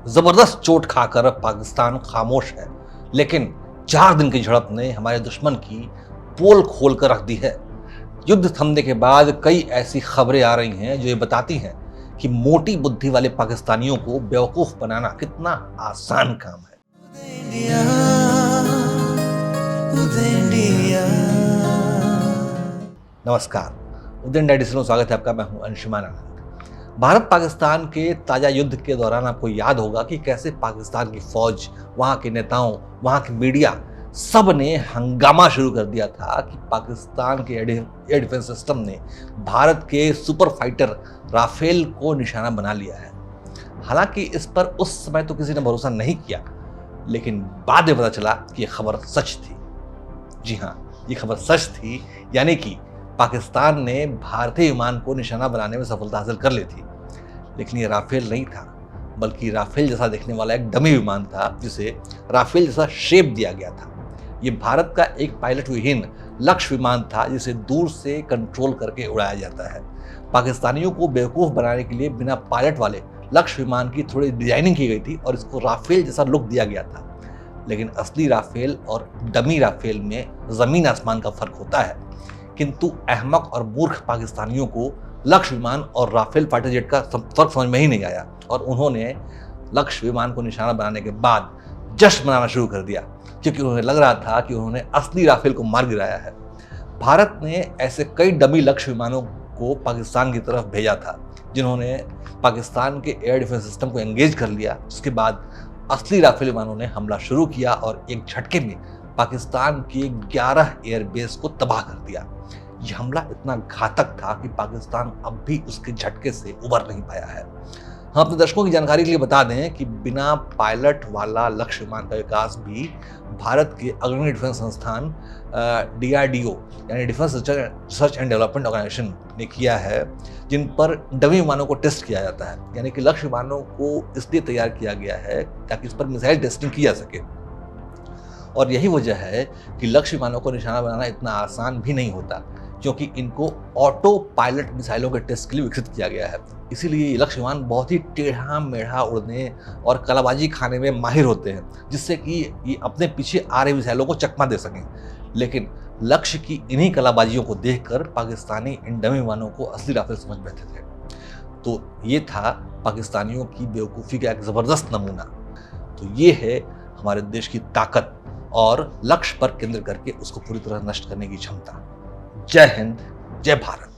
जबरदस्त चोट खाकर पाकिस्तान खामोश है, लेकिन 4 दिन की झड़प ने हमारे दुश्मन की पोल खोल कर रख दी है। युद्ध थमने के बाद कई ऐसी खबरें आ रही हैं जो ये बताती हैं कि मोटी बुद्धि वाले पाकिस्तानियों को बेवकूफ बनाना कितना आसान काम है। नमस्कार, उदय इंडिया एडिशन में स्वागत है आपका। मैं हूं अंशुमान आनंद। भारत पाकिस्तान के ताजा युद्ध के दौरान आपको याद होगा कि कैसे पाकिस्तान की फौज, वहां के नेताओं, वहां की मीडिया सब ने हंगामा शुरू कर दिया था कि पाकिस्तान के एयर डिफेंस सिस्टम ने भारत के सुपर फाइटर राफेल को निशाना बना लिया है। हालांकि इस पर उस समय तो किसी ने भरोसा नहीं किया, लेकिन बाद में पता चला कि यह खबर सच थी। जी हाँ, ये खबर सच थी, यानी कि पाकिस्तान ने भारतीय विमान को निशाना बनाने में सफलता हासिल कर ली थी। लेकिन ये राफेल नहीं था, बल्कि राफेल जैसा दिखने वाला एक डमी विमान था, जिसे राफेल जैसा शेप दिया गया था। ये भारत का एक पायलट विहीन लक्ष्य विमान था, जिसे दूर से कंट्रोल करके उड़ाया जाता है। पाकिस्तानियों को बेवकूफ़ बनाने के लिए बिना पायलट वाले लक्ष्य विमान की थोड़ी डिजाइनिंग की गई थी और इसको राफेल जैसा लुक दिया गया था। लेकिन असली राफेल और डमी राफेल में ज़मीन आसमान का फर्क होता है। किंतु अहमक और मूर्ख पाकिस्तानियों को लक्ष्य विमान और राफेल फाइटर जेट का फर्क समझ में ही नहीं आया और उन्होंने लक्ष्य विमान को निशाना बनाने के बाद जश्न मनाना शुरू कर दिया, क्योंकि उन्हें लग रहा था कि उन्होंने असली राफेल को मार गिराया है। भारत ने ऐसे कई डमी लक्ष्य विमानों को पाकिस्तान की तरफ भेजा था, जिन्होंने पाकिस्तान के एयर डिफेंस सिस्टम को एंगेज कर लिया। उसके बाद असली राफेल विमानों ने हमला शुरू किया और एक झटके में पाकिस्तान के 11 एयरबेस को तबाह कर दिया। यह हमला इतना घातक था कि पाकिस्तान अब भी उसके झटके से उबर नहीं पाया है। हम अपने दर्शकों की जानकारी के लिए बता दें कि बिना पायलट वाला लक्ष्य विमान का विकास भी भारत के अग्रणी डिफेंस संस्थान DRDO यानी defence research and development organisation ने किया है, जिन पर डमी विमानों को टेस्ट किया जाता है। यानी कि लक्ष्य विमानों को इसलिए तैयार किया गया है ताकि इस पर मिसाइल टेस्टिंग की जा सके। और यही वजह है कि लक्ष्य विमानों को निशाना बनाना इतना आसान भी नहीं होता, क्योंकि इनको ऑटो पायलट मिसाइलों के टेस्ट के लिए विकसित किया गया है। इसीलिए लक्ष्य विमान बहुत ही टेढ़ा मेढ़ा उड़ने और कलाबाजी खाने में माहिर होते हैं, जिससे कि ये अपने पीछे आ रही मिसाइलों को चकमा दे सकें। लेकिन लक्ष्य की इन्हीं कलाबाजियों को देखकर पाकिस्तानी इन डमी विमानों को असली राफेल समझ बैठे थे। तो ये था पाकिस्तानियों की बेवकूफ़ी का एक ज़बरदस्त नमूना। तो ये है हमारे देश की ताकत और लक्ष्य पर केंद्र करके उसको पूरी तरह नष्ट करने की क्षमता। जय हिंद, जय भारत।